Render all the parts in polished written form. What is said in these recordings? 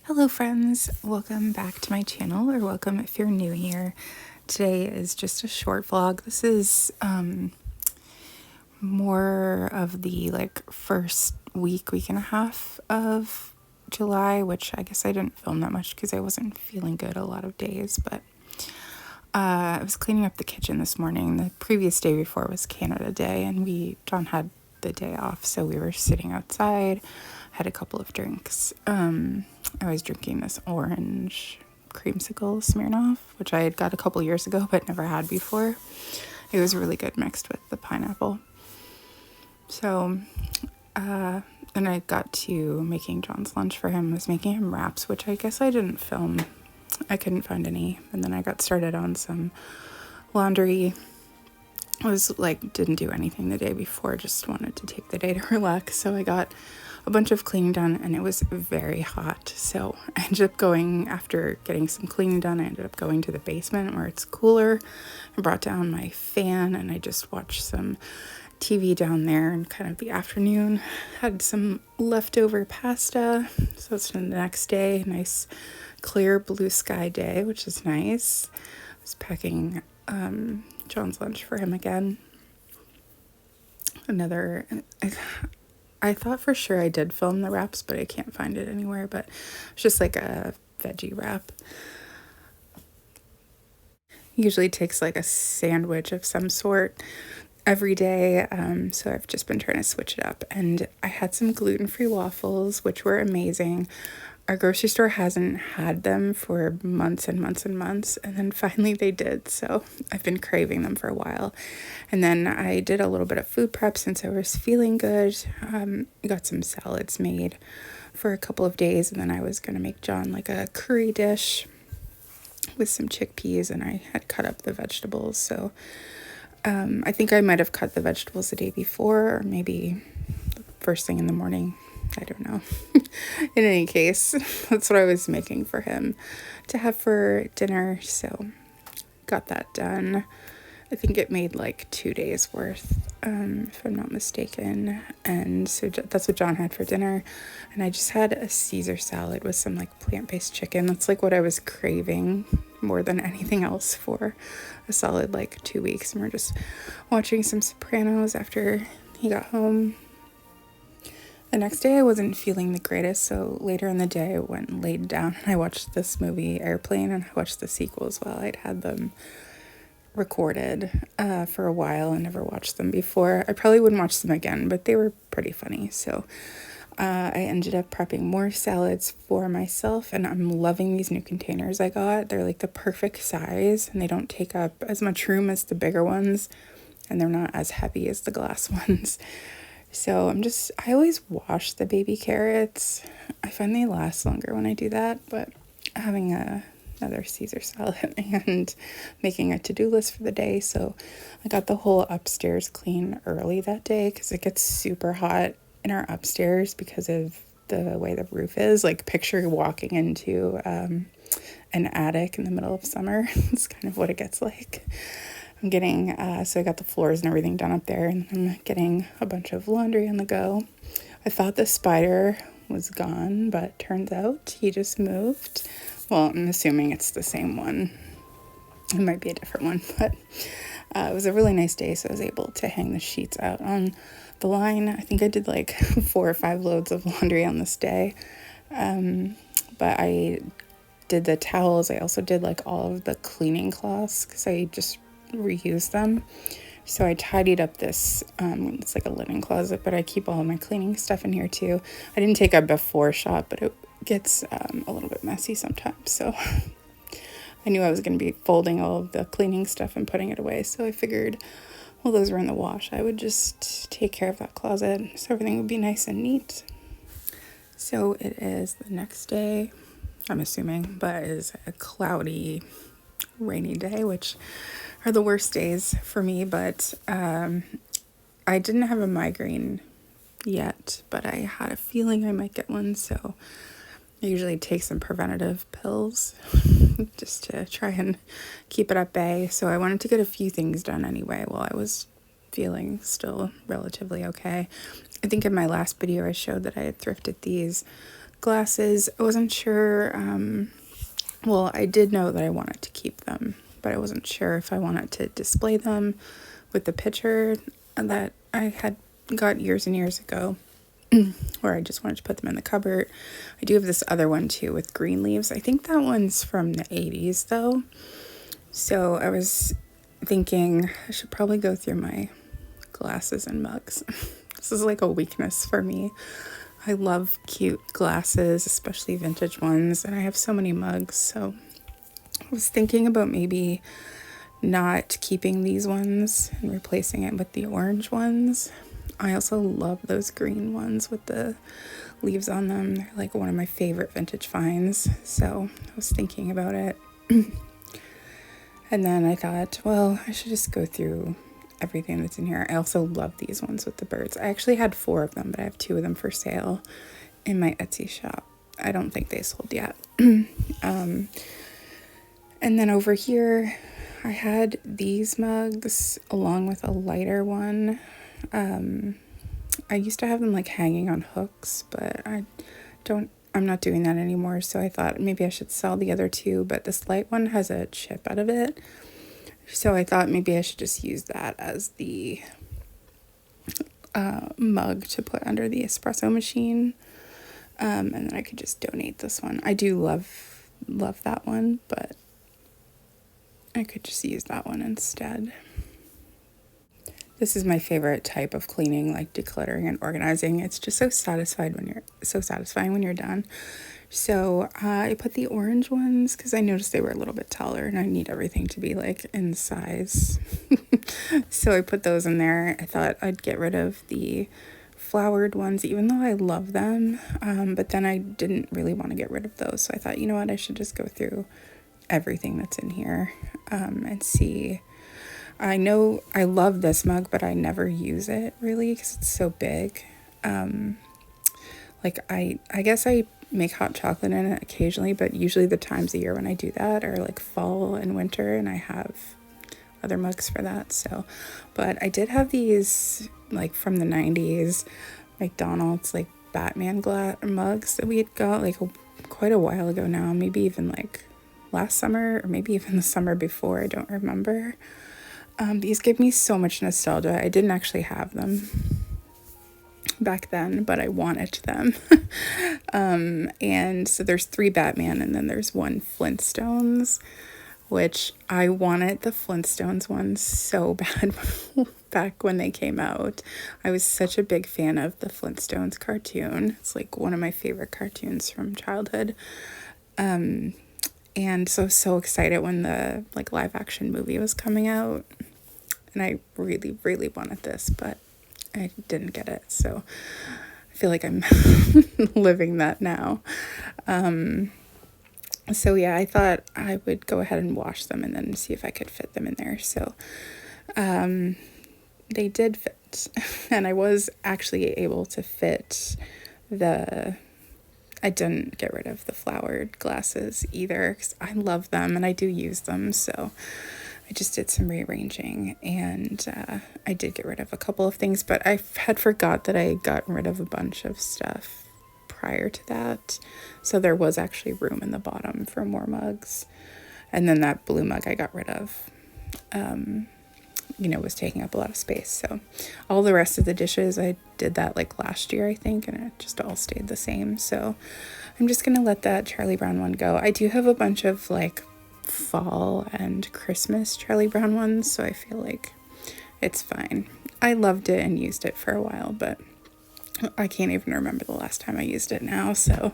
Hello friends, welcome back to my channel, or welcome if you're new here. Today is just a short vlog. This is more of the first week and a half of July, which I guess I didn't film that much because I wasn't feeling good a lot of days, but I was cleaning up the kitchen this morning. The previous day before was Canada Day, and John had the day off, so we were sitting outside, had a couple of drinks. I was drinking this orange creamsicle Smirnoff, which I had got a couple years ago but never had before. It was really good mixed with the pineapple. So, and I got to making John's lunch for him. I was making him wraps, which I guess I didn't film. I couldn't find any. And then I got started on some laundry. Didn't do anything the day before, just wanted to take the day to relax. So I got a bunch of cleaning done, and it was very hot. So I ended up going, after getting some cleaning done, I ended up going to the basement where it's cooler. I brought down my fan, and I just watched some TV down there in kind of the afternoon. Had some leftover pasta, so it's the next day, nice clear blue sky day, which is nice. I was packing John's lunch for him again. I thought for sure I did film the wraps, but I can't find it anywhere, but it's just like a veggie wrap. Usually takes like a sandwich of some sort every day, so I've just been trying to switch it up. And I had some gluten-free waffles, which were amazing. Our grocery store hasn't had them for months and months and months, and then finally they did, so I've been craving them for a while. And then I did a little bit of food prep since I was feeling good. Got some salads made for a couple of days, and then I was going to make John like a curry dish with some chickpeas, and I had cut up the vegetables, so I think I might have cut the vegetables the day before, or maybe first thing in the morning. I don't know. In any case, that's what I was making for him to have for dinner, so got that done. I think it made like 2 days worth, if I'm not mistaken. And so that's what John had for dinner. And I just had a Caesar salad with some like plant-based chicken. That's like what I was craving more than anything else for a solid like 2 weeks. And we're just watching some Sopranos after he got home. The next day I wasn't feeling the greatest, so later in the day I went and laid down and I watched this movie, Airplane, and I watched the sequel as well. I'd had them recorded for a while and never watched them before. I probably wouldn't watch them again, but they were pretty funny. So I ended up prepping more salads for myself, and I'm loving these new containers I got. They're like the perfect size, and they don't take up as much room as the bigger ones, and they're not as heavy as the glass ones. So I always wash the baby carrots. I find they last longer when I do that, but having another Caesar salad and making a to-do list for the day. So I got the whole upstairs clean early that day because it gets super hot in our upstairs because of the way the roof is. Like, picture walking into an attic in the middle of summer. It's kind of what it gets like. I'm getting, so I got the floors and everything done up there, and I'm getting a bunch of laundry on the go. I thought the spider was gone, but turns out he just moved. Well, I'm assuming it's the same one. It might be a different one, but it was a really nice day, so I was able to hang the sheets out on the line. I think I did like 4 or 5 loads of laundry on this day, but I did the towels. I also did like all of the cleaning cloths because I just reuse them. So I tidied up this, it's like a linen closet, but I keep all of my cleaning stuff in here too. I didn't take a before shot, but it gets a little bit messy sometimes. So I knew I was going to be folding all of the cleaning stuff and putting it away. So I figured while those were in the wash, I would just take care of that closet so everything would be nice and neat. So it is the next day, I'm assuming, but it is a cloudy, rainy day, which are the worst days for me, but I didn't have a migraine yet, but I had a feeling I might get one, so I usually take some preventative pills just to try and keep it at bay. So I wanted to get a few things done anyway while I was feeling still relatively okay. I think in my last video I showed that I had thrifted these glasses. I wasn't sure, well, I did know that I wanted to keep them, but I wasn't sure if I wanted to display them with the picture that I had got years and years ago, or I just wanted to put them in the cupboard. I do have this other one too with green leaves. I think that one's from the 80s though. So I was thinking I should probably go through my glasses and mugs. This is like a weakness for me. I love cute glasses, especially vintage ones, and I have so many mugs. So I was thinking about maybe not keeping these ones and replacing it with the orange ones. I also love those green ones with the leaves on them. They're like one of my favorite vintage finds. So I was thinking about it. And then I thought, well, I should just go through everything that's in here. I also love these ones with the birds. I actually had 4 of them, but I have 2 of them for sale in my Etsy shop. I don't think they sold yet. And then over here, I had these mugs along with a lighter one. I used to have them like hanging on hooks, but I'm not doing that anymore. So I thought maybe I should sell the other 2, but this light one has a chip out of it. So I thought maybe I should just use that as the mug to put under the espresso machine. And then I could just donate this one. I do love that one, but I could just use that one instead. This is my favorite type of cleaning, like decluttering and organizing. It's just so satisfying when you're done. So I put the orange ones because I noticed they were a little bit taller and I need everything to be like in size. So I put those in there. I thought I'd get rid of the flowered ones, even though I love them. But then I didn't really want to get rid of those. So I thought, you know what, I should just go through everything that's in here and see. I know I love this mug, but I never use it really because it's so big. Like I guess I make hot chocolate in it occasionally, but usually the times of year when I do that are like fall and winter, and I have other mugs for that. So, but I did have these like from the 90s McDonald's like Batman mugs that we had got like quite a while ago now, maybe even like last summer or maybe even the summer before, I don't remember. These give me so much nostalgia. I didn't actually have them back then, but I wanted them. And so there's 3 Batman and then there's 1 Flintstones, which I wanted the Flintstones one so bad back when they came out. I was such a big fan of the Flintstones cartoon. It's like one of my favorite cartoons from childhood. And so excited when the like live action movie was coming out. And I really, really wanted this, but I didn't get it. So I feel like I'm living that now. So yeah, I thought I would go ahead and wash them and then see if I could fit them in there. So they did fit. And I was actually able to fit I didn't get rid of the flowered glasses either because I love them and I do use them. So I just did some rearranging and I did get rid of a couple of things, but I had forgot that I got rid of a bunch of stuff prior to that. So there was actually room in the bottom for more mugs. And then that blue mug I got rid of, was taking up a lot of space. So all the rest of the dishes, I did that like last year, I think, and it just all stayed the same. So I'm just going to let that Charlie Brown one go. I do have a bunch of like fall and Christmas Charlie Brown ones, so I feel like it's fine. I loved it and used it for a while, but I can't even remember the last time I used it now, so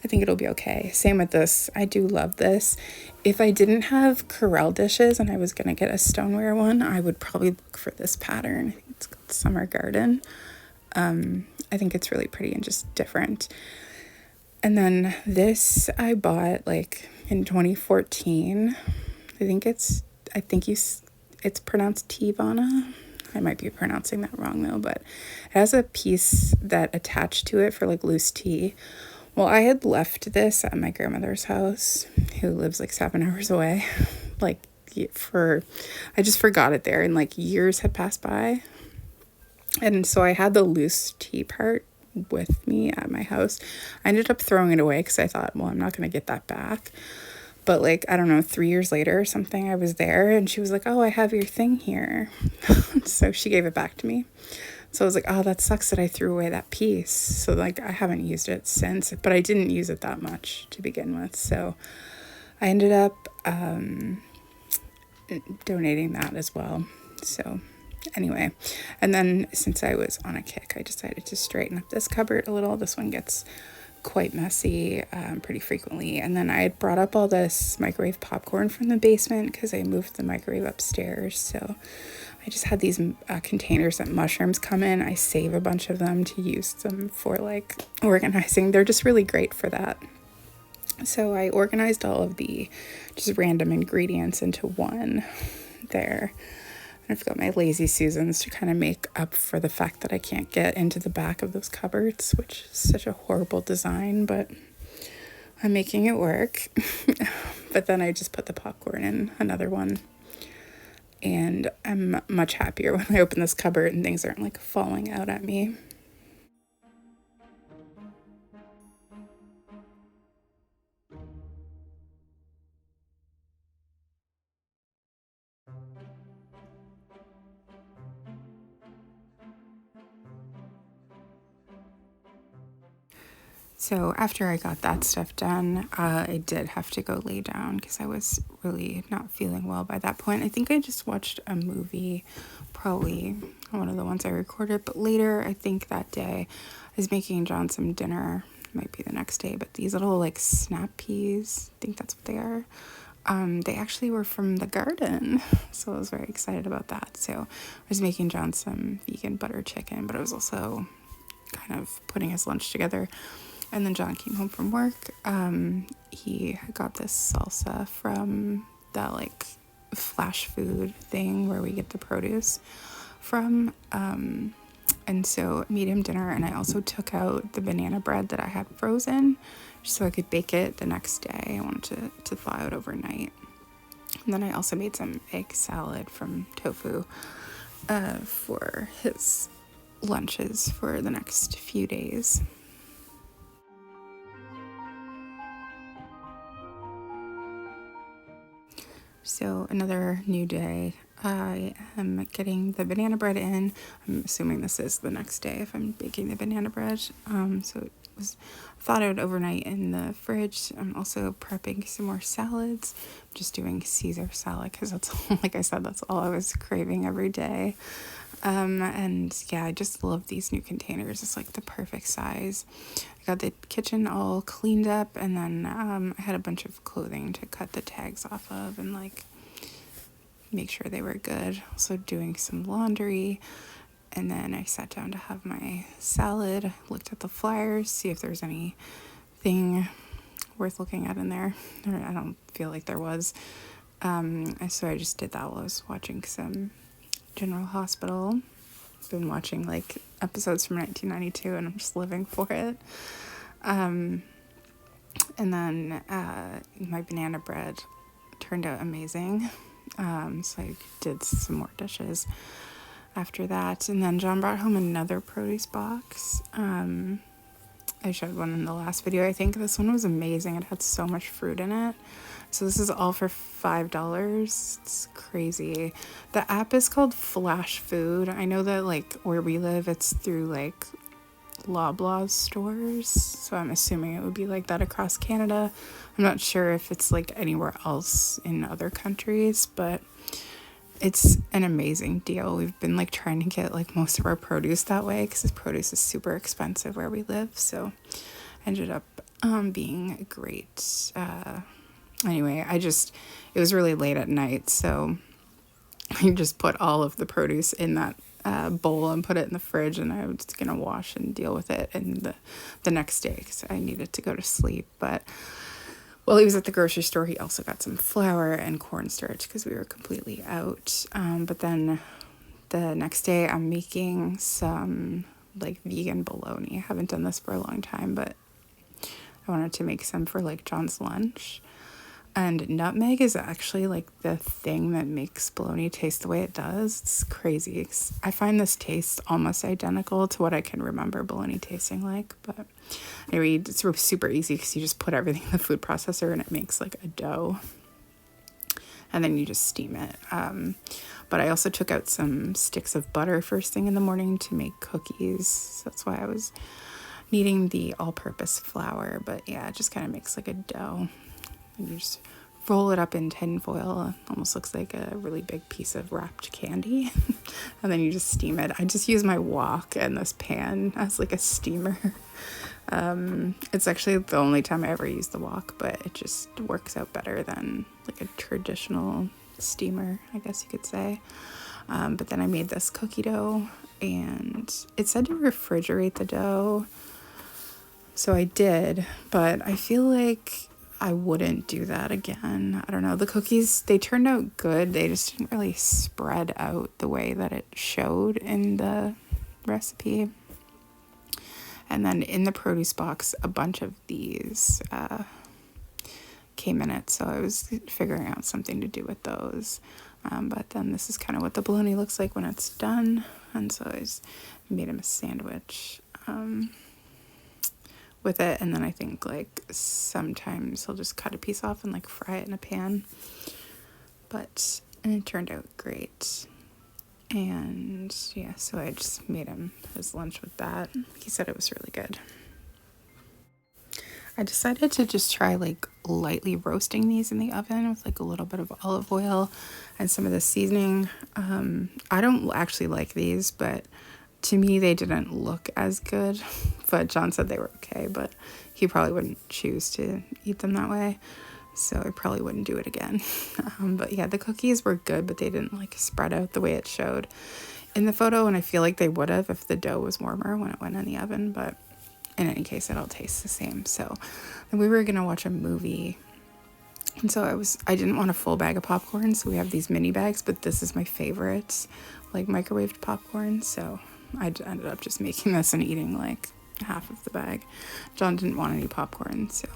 I think it'll be okay. Same with this. I do love this. If I didn't have Corelle dishes and I was going to get a stoneware one, I would probably look for this pattern. I think it's called Summer Garden. I think it's really pretty and just different. And then this I bought like in 2014. It's pronounced Tivana. I might be pronouncing that wrong though, but it has a piece that attached to it for like loose tea. Well, I had left this at my grandmother's house, who lives like 7 hours away. I just forgot it there, and like years had passed by. And so I had the loose tea part with me at my house. I ended up throwing it away because I thought, well, I'm not going to get that back. But like, I don't know, 3 years later or something, I was there and she was like, oh, I have your thing here. So she gave it back to me. So I was like, oh, that sucks that I threw away that piece. So like, I haven't used it since, but I didn't use it that much to begin with. So I ended up donating that as well. So anyway, and then since I was on a kick, I decided to straighten up this cupboard a little. This one gets quite messy pretty frequently. And then I had brought up all this microwave popcorn from the basement because I moved the microwave upstairs. So I just had these containers that mushrooms come in. I save a bunch of them to use them for like organizing. They're just really great for that. So I organized all of the just random ingredients into one there. And I've got my lazy Susans to kind of make up for the fact that I can't get into the back of those cupboards, which is such a horrible design, but I'm making it work. But then I just put the popcorn in another one. And I'm much happier when I open this cupboard and things aren't like falling out at me. So after I got that stuff done, I did have to go lay down because I was really not feeling well by that point. I think I just watched a movie, probably one of the ones I recorded, but later, I think that day, I was making John some dinner. It might be the next day, but these little like snap peas, I think that's what they are. They actually were from the garden, so I was very excited about that. So I was making John some vegan butter chicken, but I was also kind of putting his lunch together. And then John came home from work. He got this salsa from that like flash food thing where we get the produce from. And so I made him dinner, and I also took out the banana bread that I had frozen so I could bake it the next day. I wanted to thaw out overnight. And then I also made some egg salad from tofu for his lunches for the next few days. So another new day. I am getting the banana bread in. I'm assuming this is the next day if I'm baking the banana bread. So it was thawed out overnight in the fridge. I'm also prepping some more salads. I'm just doing Caesar salad because that's all, like I said, that's all I was craving every day. And yeah, I just love these new containers. It's like the perfect size. I got the kitchen all cleaned up, and then I had a bunch of clothing to cut the tags off of and like make sure they were good. Also doing some laundry, and then I sat down to have my salad. Looked at the flyers, see if there's anything worth looking at in there. I don't feel like there was. So I just did that while I was watching some General Hospital. I've been watching like episodes from 1992 and I'm just living for it. And then my banana bread turned out amazing. So I did some more dishes after that. And then John brought home another produce box. I showed one in the last video. I think this one was amazing. It had so much fruit in it. So this is all for $5. It's crazy. The app is called Flash Food. I know that like where we live, it's through like Loblaws stores. So I'm assuming it would be like that across Canada. I'm not sure if it's like anywhere else in other countries, but it's an amazing deal. We've been like trying to get like most of our produce that way because this produce is super expensive where we live. So ended up being great. Anyway, it was really late at night, so I just put all of the produce in that bowl and put it in the fridge, and I was going to wash and deal with it and the next day because I needed to go to sleep. But while he was at the grocery store, he also got some flour and cornstarch because we were completely out. But then the next day, I'm making some like vegan bologna. I haven't done this for a long time, but I wanted to make some for like John's lunch. And nutmeg is actually like the thing that makes bologna taste the way it does. It's crazy. I find this taste almost identical to what I can remember bologna tasting like. But anyway, it's super easy because you just put everything in the food processor and it makes like a dough. And then you just steam it. But I also took out some sticks of butter first thing in the morning to make cookies. So that's why I was needing the all-purpose flour. But yeah, it just kind of makes like a dough. And you just roll it up in tin foil. It almost looks like a really big piece of wrapped candy. And then you just steam it. I just use my wok and this pan as like a steamer. It's actually the only time I ever use the wok, but it just works out better than like a traditional steamer, I guess you could say. But then I made this cookie dough, and it said to refrigerate the dough. So I did, but I feel like I wouldn't do that again. I don't know. The cookies, they turned out good. They just didn't really spread out the way that it showed in the recipe. And then in the produce box, a bunch of these came in it. So I was figuring out something to do with those. But then this is kind of what the bologna looks like when it's done. And so I just made him a sandwich with it. And then I think like sometimes he'll just cut a piece off and like fry it in a pan. And it turned out great. And yeah, so I just made him his lunch with that. He said it was really good. I decided to just try like lightly roasting these in the oven with like a little bit of olive oil and some of the seasoning. I don't actually like these, but to me they didn't look as good. But John said they were okay, but he probably wouldn't choose to eat them that way. So I probably wouldn't do it again. But yeah, the cookies were good, but they didn't like spread out the way it showed in the photo. And I feel like they would have if the dough was warmer when it went in the oven. But in any case, it all tastes the same. So then we were going to watch a movie. And so I didn't want a full bag of popcorn. So we have these mini bags, but this is my favorite, like microwaved popcorn. So I ended up just making this and eating like half of the bag. John didn't want any popcorn. So,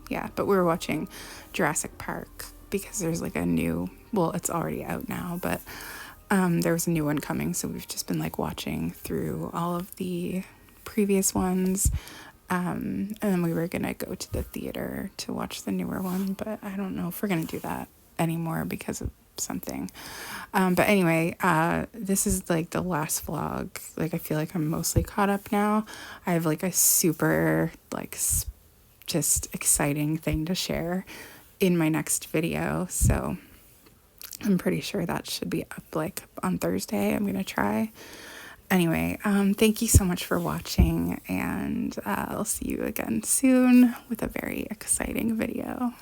yeah, but we were watching Jurassic Park because there's like a new, well, it's already out now, but there was a new one coming. So we've just been like watching through all of the previous ones. And then we were going to go to the theater to watch the newer one, but I don't know if we're going to do that anymore because of something. But anyway, this is like the last vlog. Like, I feel like I'm mostly caught up now. I have like a super like just exciting thing to share in my next video. So I'm pretty sure that should be up like on Thursday. I'm going to try. Anyway, thank you so much for watching, and I'll see you again soon with a very exciting video.